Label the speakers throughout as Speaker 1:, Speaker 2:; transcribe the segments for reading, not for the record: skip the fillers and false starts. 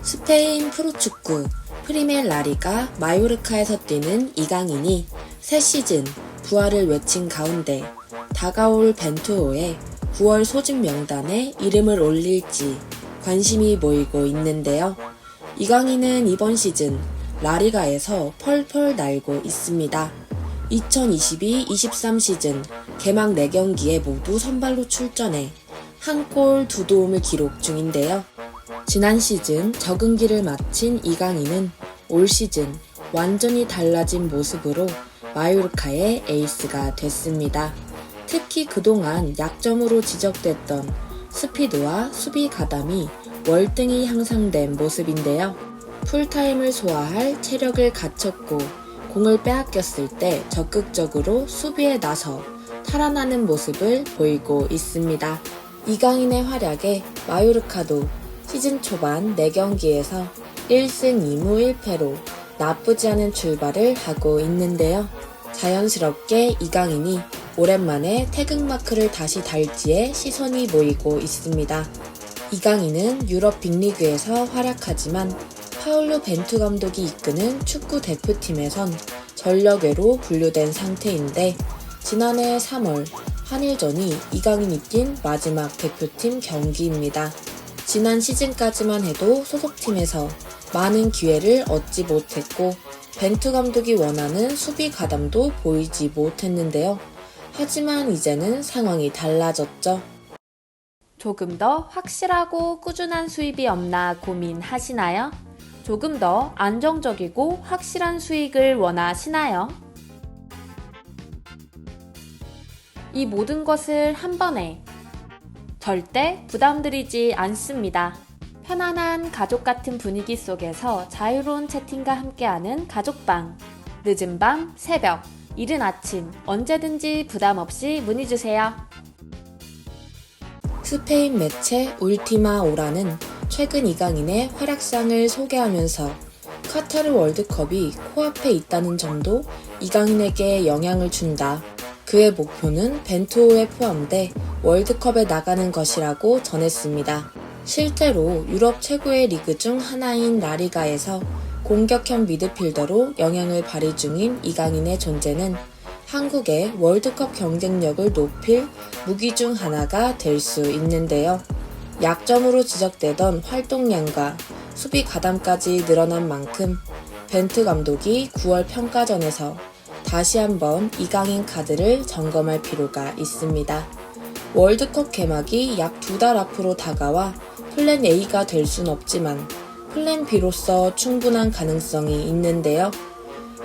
Speaker 1: 스페인 프로축구 프리메 라리가 마요르카에서 뛰는 이강인이 새 시즌 부활을 외친 가운데 다가올 벤투호의 9월 소집 명단에 이름을 올릴지 관심이 모이고 있는데요. 이강인은 이번 시즌 라리가에서 펄펄 날고 있습니다. 2022-23 시즌 개막 4경기에 모두 선발로 출전해 한 골 2도움을 기록 중인데요. 지난 시즌 적응기를 마친 이강인은 올 시즌 완전히 달라진 모습으로 마요르카의 에이스가 됐습니다. 특히 그동안 약점으로 지적됐던 스피드와 수비 가담이 월등히 향상된 모습인데요. 풀타임을 소화할 체력을 갖췄고 공을 빼앗겼을 때 적극적으로 수비에 나서 탈환하는 모습을 보이고 있습니다. 이강인의 활약에 마요르카도 시즌 초반 4경기에서 1승 2무 1패로 나쁘지 않은 출발을 하고 있는데요. 자연스럽게 이강인이 오랜만에 태극마크를 다시 달지에 시선이 모이고 있습니다. 이강인은 유럽 빅리그에서 활약하지만 파울루 벤투 감독이 이끄는 축구 대표팀에선 전력외로 분류된 상태인데 지난해 3월 한일전이 이강인이 뛴 마지막 대표팀 경기입니다. 지난 시즌까지만 해도 소속팀에서 많은 기회를 얻지 못했고 벤투 감독이 원하는 수비 가담도 보이지 못했는데요. 하지만 이제는 상황이 달라졌죠.
Speaker 2: 조금 더 확실하고 꾸준한 수입이 없나 고민하시나요? 조금 더 안정적이고 확실한 수익을 원하시나요? 이 모든 것을 한 번에 절대 부담드리지 않습니다. 편안한 가족 같은 분위기 속에서 자유로운 채팅과 함께하는 가족방. 늦은 밤, 새벽, 이른 아침 언제든지 부담 없이 문의주세요.
Speaker 1: 스페인 매체 울티마 오라는 최근 이강인의 활약상을 소개하면서 카타르 월드컵이 코앞에 있다는 점도 이강인에게 영향을 준다. 그의 목표는 벤투호에 포함돼 월드컵에 나가는 것이라고 전했습니다. 실제로 유럽 최고의 리그 중 하나인 라리가에서 공격형 미드필더로 영향을 발휘 중인 이강인의 존재는 한국의 월드컵 경쟁력을 높일 무기 중 하나가 될 수 있는데요. 약점으로 지적되던 활동량과 수비 가담까지 늘어난 만큼 벤투 감독이 9월 평가전에서 다시 한번 이강인 카드를 점검할 필요가 있습니다. 월드컵 개막이 약 2달 앞으로 다가와 플랜 A가 될 순 없지만 플랜 B로서 충분한 가능성이 있는데요.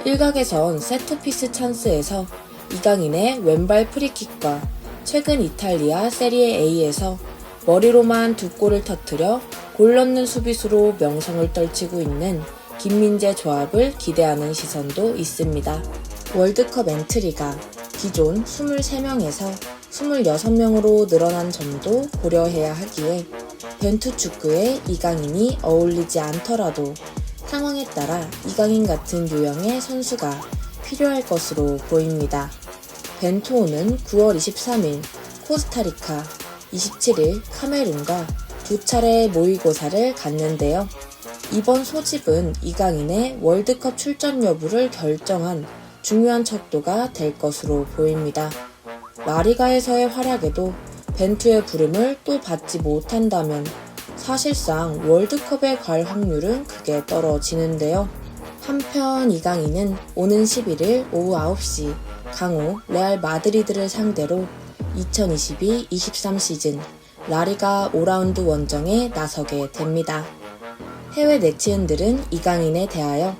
Speaker 1: 일각에선 세트피스 찬스에서 이강인의 왼발 프리킥과 최근 이탈리아 세리에 A에서 머리로만 2골을 터뜨려 골 넣는 수비수로 명성을 떨치고 있는 김민재 조합을 기대하는 시선도 있습니다. 월드컵 엔트리가 기존 23명에서 26명으로 늘어난 점도 고려해야 하기에 벤투 축구에 이강인이 어울리지 않더라도 상황에 따라 이강인 같은 유형의 선수가 필요할 것으로 보입니다. 벤투호는 9월 23일 코스타리카, 27일 카메룬과 2차례 모의고사를 갖는데요. 이번 소집은 이강인의 월드컵 출전 여부를 결정한 중요한 척도가 될 것으로 보입니다. 라리가에서의 활약에도 벤투의 부름을 또 받지 못한다면 사실상 월드컵에 갈 확률은 크게 떨어지는데요. 한편 이강인은 오는 11일 오후 9시 강호 레알 마드리드를 상대로 2022-23 시즌 라리가 5라운드 원정에 나서게 됩니다. 해외 네티즌들은 이강인에 대하여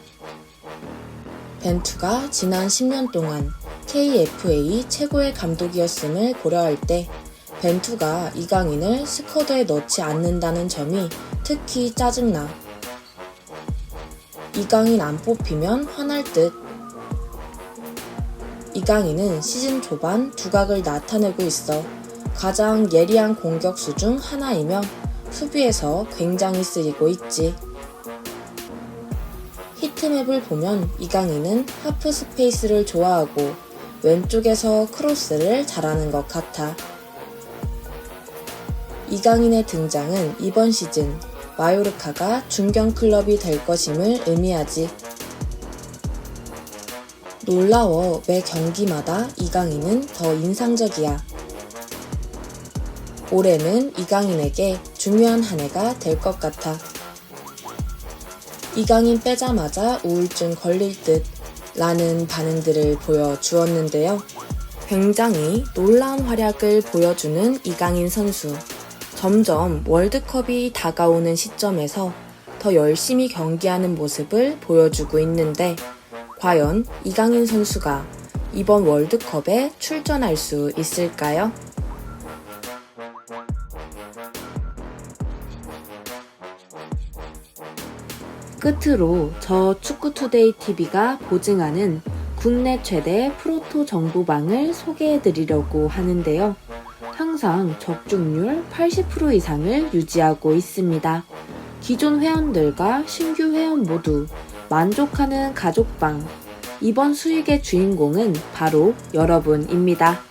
Speaker 1: 벤투가 지난 10년 동안 KFA 최고의 감독이었음을 고려할 때 벤투가 이강인을 스쿼드에 넣지 않는다는 점이 특히 짜증나. 이강인 안 뽑히면 화날 듯. 이강인은 시즌 초반 두각을 나타내고 있어 가장 예리한 공격수 중 하나이며 수비에서 굉장히 쓰이고 있지. 히트맵을 보면 이강인은 하프 스페이스를 좋아하고 왼쪽에서 크로스를 잘하는 것 같아. 이강인의 등장은 이번 시즌 마요르카가 중견 클럽이 될 것임을 의미하지. 놀라워 매 경기마다 이강인은 더 인상적이야. 올해는 이강인에게 중요한 한 해가 될 것 같아. 이강인 빼자마자 우울증 걸릴 듯 라는 반응들을 보여주었는데요. 굉장히 놀라운 활약을 보여주는 이강인 선수. 점점 월드컵이 다가오는 시점에서 더 열심히 경기하는 모습을 보여주고 있는데 과연 이강인 선수가 이번 월드컵에 출전할 수 있을까요? 끝으로 저 축구투데이 TV가 보증하는 국내 최대 프로토 정보방을 소개해드리려고 하는데요. 항상 적중률 80% 이상을 유지하고 있습니다. 기존 회원들과 신규 회원 모두 만족하는 가족방. 이번 수익의 주인공은 바로 여러분입니다.